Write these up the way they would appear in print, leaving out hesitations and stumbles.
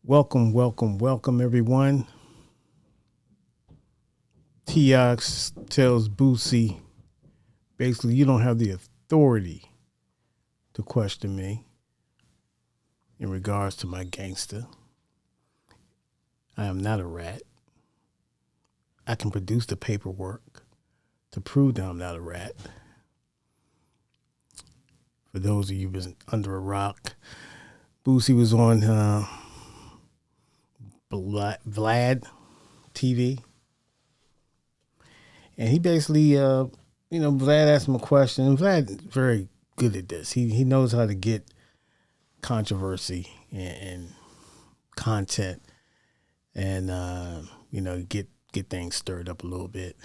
Welcome, everyone. Tx tells Boosie, basically, you don't have the authority to question me in regards to my gangster. I am not a rat. I can produce the paperwork to prove that I'm not a rat. For those of you who've been under a rock, Boosie was on Vlad TV, and he basically, Vlad asked him a question. And Vlad very good at this. He knows how to get controversy and content, and get things stirred up a little bit.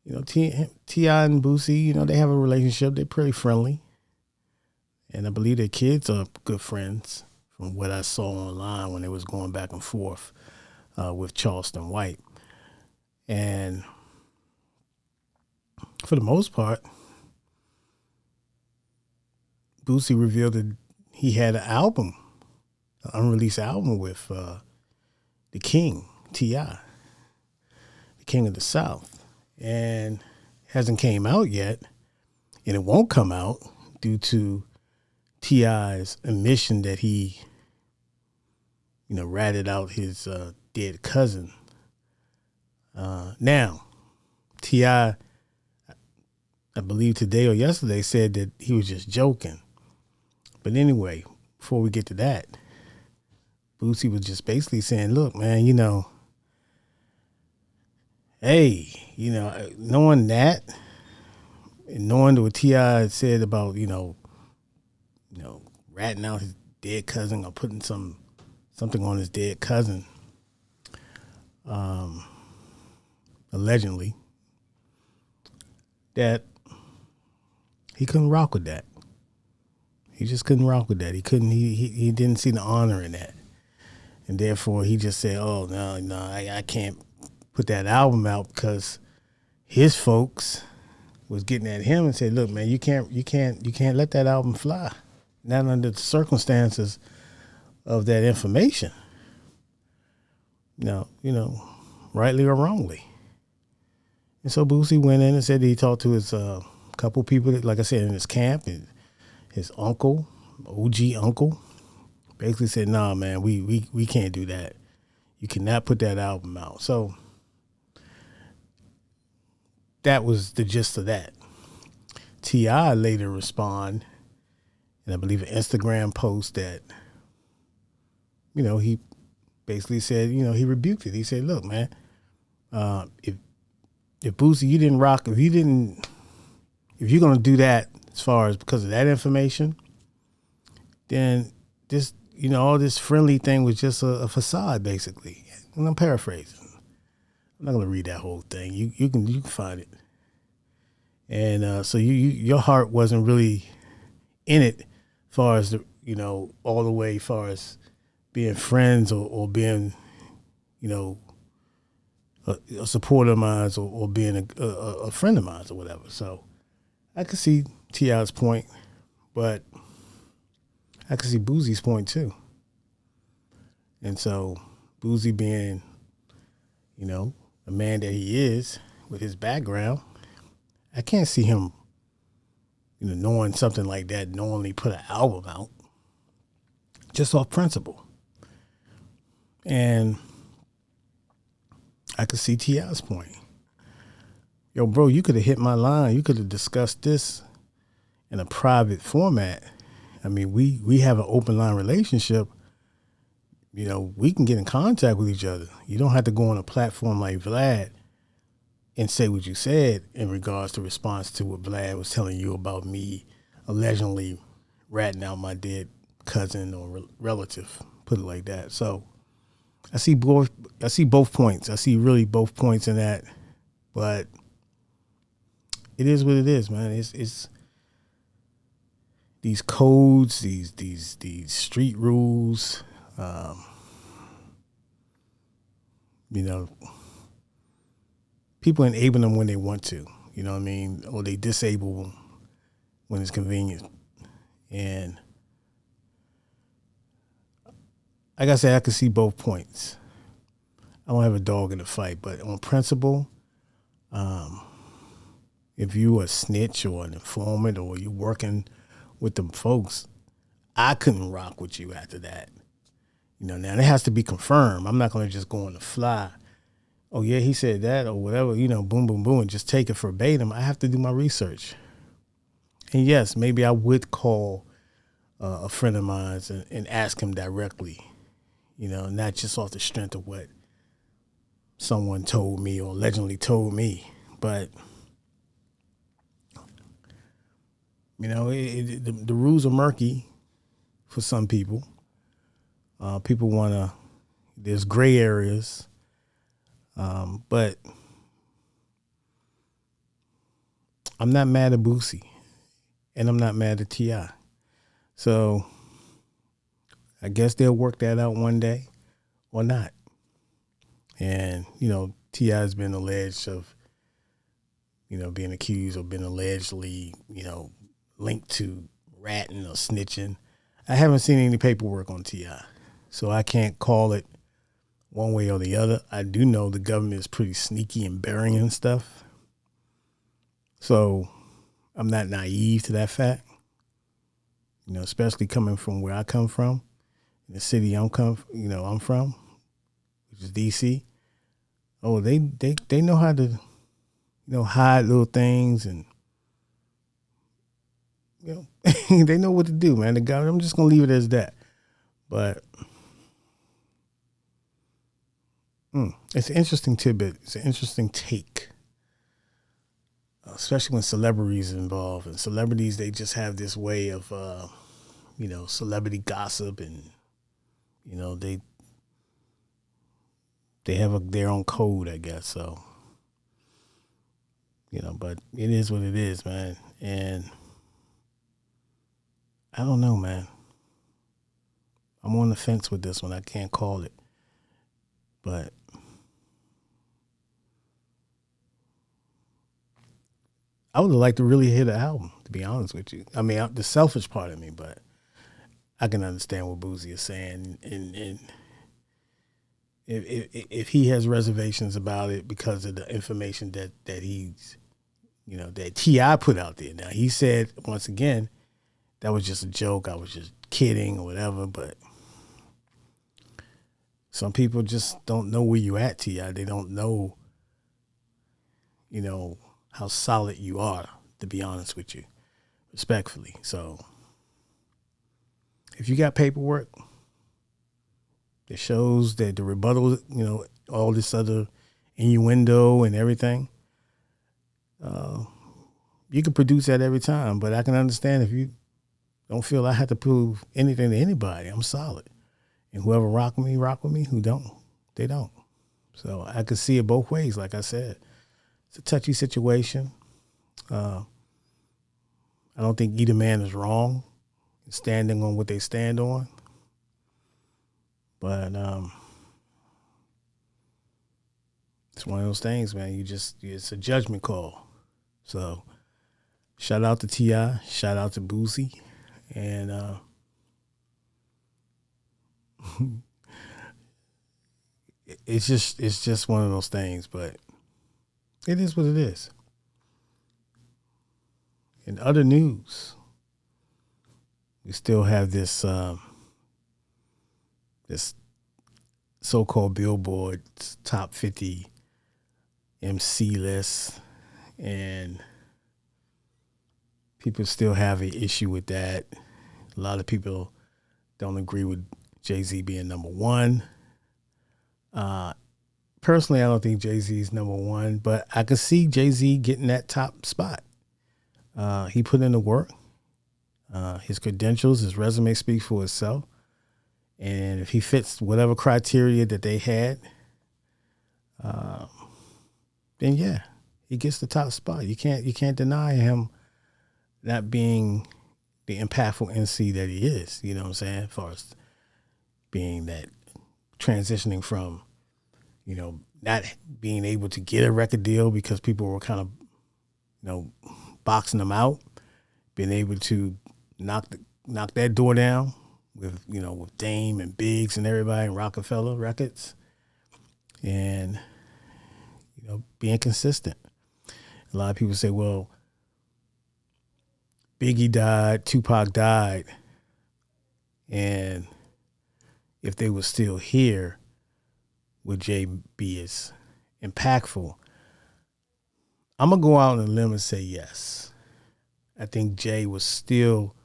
T.I. and Boosie, they have a relationship. They're pretty friendly, and I believe their kids are good friends. From what I saw online when they was going back and forth with Charleston White, and for the most part, Boosie revealed that he had an unreleased album with the King, T.I., the King of the South, and hasn't came out yet, and it won't come out due to T.I.'s admission that he, ratted out his dead cousin. Now, T.I., I believe today or yesterday, said that he was just joking. But anyway, before we get to that, Boosie was just basically saying, look, man, hey, knowing that and knowing what T.I. said about, ratting out his dead cousin or putting something on his dead cousin, allegedly, that he couldn't rock with that. He just couldn't rock with that. He couldn't. He didn't see the honor in that, and therefore he just said, "Oh no, I can't put that album out," because his folks was getting at him and said, "Look, man, you can't let that album fly, not under the circumstances of that information. No, rightly or wrongly." And so Boosie went in and said that he talked to his couple people, that, like I said, in his camp, and his uncle, OG uncle, basically said, "Nah, man, we can't do that. You cannot put that album out." So that was the gist of that. T.I. later respond, and I believe an Instagram post that, he basically said, he rebuked it. He said, "Look, man, if Boosie, you didn't rock, if you're gonna do that as far as because of that information, then this, all this friendly thing was just a facade, basically." And I'm paraphrasing. I'm not gonna read that whole thing. You can find it. And so your heart wasn't really in it, as far as all the way, as far as being friends or being, a supporter of mine, or being a friend of mine or whatever. So I could see T.I.'s point, but I could see Boosie's point too. And so Boosie being, the man that he is with his background, I can't see him, knowing something like that, knowingly put an album out just off principle. And I could see T.I.'s point. Yo, bro, you could have hit my line. You could have discussed this in a private format. I mean, we have an open line relationship. We can get in contact with each other. You don't have to go on a platform like Vlad and say what you said in regards to response to what Vlad was telling you about me allegedly ratting out my dead cousin or relative, put it like that. So I see both points. I see really both points in that, but it is what it is, man. It's these codes, these street rules, people enable them when they want to, or they disable them when it's convenient. And like I said, I can see both points. I don't have a dog in the fight, but on principle, if you a snitch or an informant or you working with them folks, I couldn't rock with you after that. Now it has to be confirmed. I'm not going to just go on the fly. Oh yeah, he said that or whatever. Boom, boom, boom, and just take it verbatim. I have to do my research. And yes, maybe I would call a friend of mine and ask him directly. Not just off the strength of what someone told me or allegedly told me, but the rules are murky for some people. People want to. There's gray areas, but I'm not mad at Boosie, and I'm not mad at T.I. So I guess they'll work that out one day, or not. And T.I. has been alleged of, being accused or been allegedly, linked to ratting or snitching. I haven't seen any paperwork on T.I., so I can't call it one way or the other. I do know the government is pretty sneaky and burying stuff. So I'm not naive to that fact. Especially coming from where I come from, in the city I'm from, which is DC. Oh, they know how to, hide little things, and they know what to do, man. The government, I'm just gonna leave it as that. But it's an interesting tidbit. It's an interesting take, especially when celebrities are involved. And celebrities, they just have this way of, celebrity gossip, and they have their own code, I guess. So, but it is what it is, man. And I don't know, man. I'm on the fence with this one. I can't call it. But I would have liked to really hear the album, to be honest with you. I mean, the selfish part of me, but I can understand what Boosie is saying. And if he has reservations about it because of the information that he's, that T.I. put out there. Now, he said, once again, that was just a joke. I was just kidding or whatever, but some people just don't know where you at, T.I. They don't know, how solid you are, to be honest with you, respectfully. So if you got paperwork that shows that the rebuttal, all this other innuendo and everything, you can produce that every time. But I can understand if you don't feel I have to prove anything to anybody. I'm solid. And whoever rock with me. Who don't, they don't. So I could see it both ways. Like I said, it's a touchy situation. I don't think either man is wrong in standing on what they stand on. But it's one of those things, man. It's a judgment call. So shout out to T.I., shout out to Boosie. And it's just one of those things, but it is what it is. In other news, we still have this this so-called Billboards top 50 Emcee list, and people still have an issue with that. A lot of people don't agree with Jay-Z being number one. Personally, I don't think Jay-Z is number one, but I could see Jay-Z getting that top spot. He put in the work. His credentials, his resume speaks for itself. And if he fits whatever criteria that they had, then yeah, he gets the top spot. You can't deny him not being the impactful MC that he is. You know what I'm saying? As far as being that transitioning from, not being able to get a record deal because people were kind of, boxing them out, being able to knock that door down with Dame and Biggs and everybody and Rockefeller Records, and being consistent. A lot of people say, well, Biggie died, Tupac died, and if they were still here, would Jay be as impactful? I'm gonna go out on a limb and say yes. I think Jay will still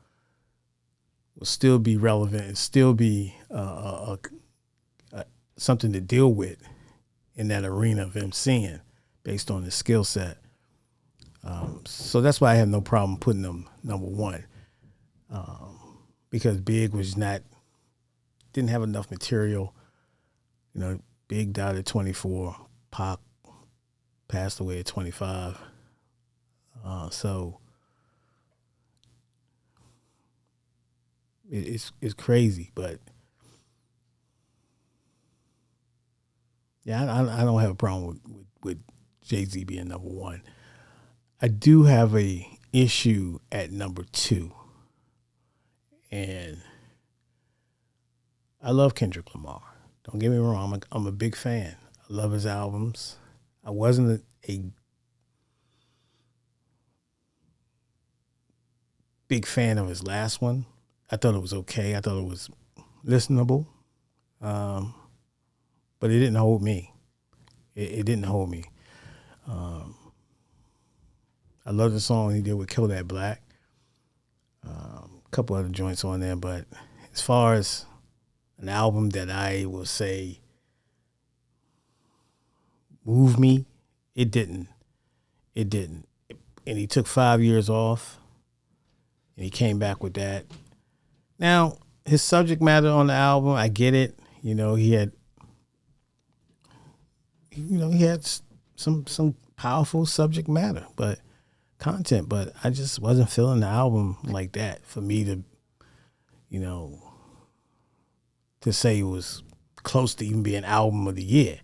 be relevant and still be something to deal with in that arena of emceeing based on his skill set. So that's why I have no problem putting him number one, because Big didn't have enough material. Big died at 24. Pac passed away at 25. So it's crazy, but yeah, I don't have a problem with Jay-Z being number one. I do have a issue at number two, and I love Kendrick Lamar. Don't get me wrong, I'm a big fan. I love his albums. I wasn't a big fan of his last one. I thought it was okay. I thought it was listenable, but it didn't hold me. It didn't hold me. I love the song he did with Kill That Black. A couple other joints on there, but as far as an album that I will say moved me, it didn't. It didn't. And he took 5 years off, and he came back with that. Now, his subject matter on the album, I get it. He had some powerful subject matter, but I just wasn't feeling the album like that for me to, to say it was close to even being album of the year,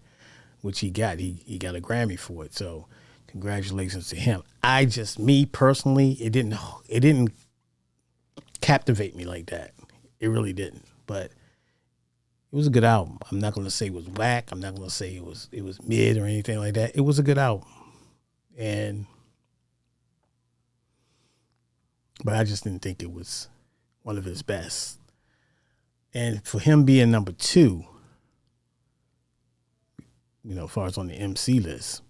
which he got. He got a Grammy for it. So congratulations to him. Me personally, it didn't captivate me like that. It really didn't. But it was a good album. I'm not going to say it was whack. I'm not going to say it was mid or anything like that. It was a good album. But I just didn't think it was one of his best. And for him being number two, as far as on the MC list,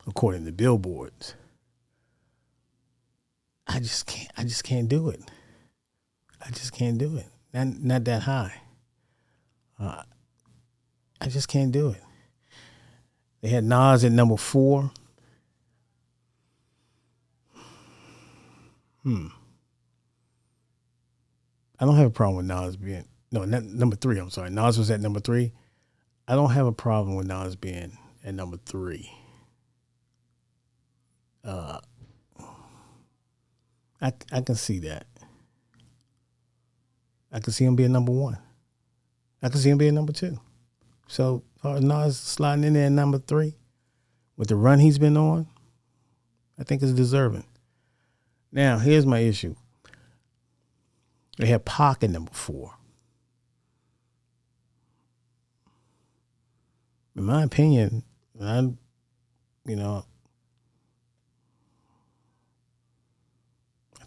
according to Billboards, I just can't do it. I just can't do it. Not that high. I just can't do it. They had Nas at number 4. I don't have a problem with Nas being not number 3. I'm sorry. Nas was at number 3. I don't have a problem with Nas being at number 3. I can see that. I can see him being number 1. I can see him being number 2. So Nas sliding in there at number 3 with the run he's been on, I think is deserving. Now, here's my issue. They had Pac at number 4. In my opinion, I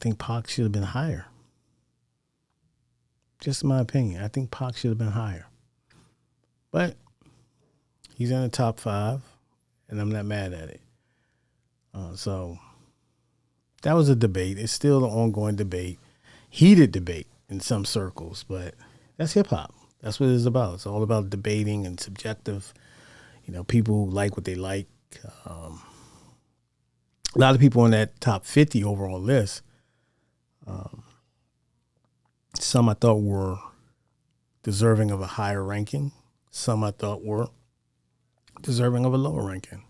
think Pac should have been higher. Just in my opinion, I think Pac should have been higher. But he's in the top 5, and I'm not mad at it. So that was a debate. It's still an ongoing debate, heated debate in some circles, but that's hip hop. That's what it's about. It's all about debating and subjective. People like what they like. A lot of people on that top 50 overall list, some I thought were deserving of a higher ranking. Some I thought were deserving of a lower ranking.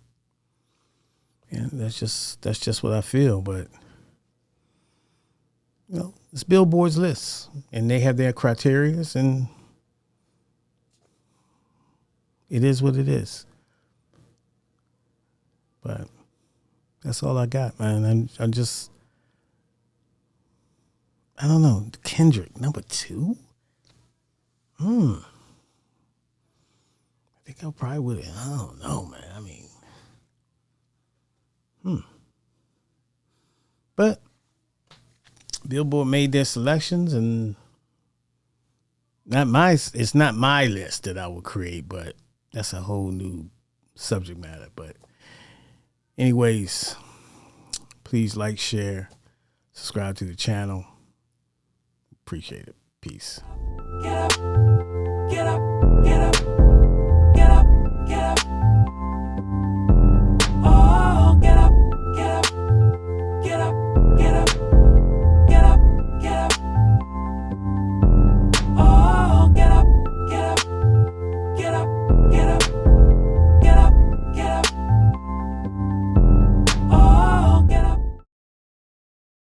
And that's just what I feel. But it's Billboard's list, and they have their criteria, and it is what it is. But that's all I got, man. I don't know. Kendrick, number 2? I think I probably would. I don't know, man. I mean, but Billboard made their selections, and it's not my list that I would create, but that's a whole new subject matter. But anyways, please like, share, subscribe to the channel. Appreciate it. Peace. Get up, get up, get up.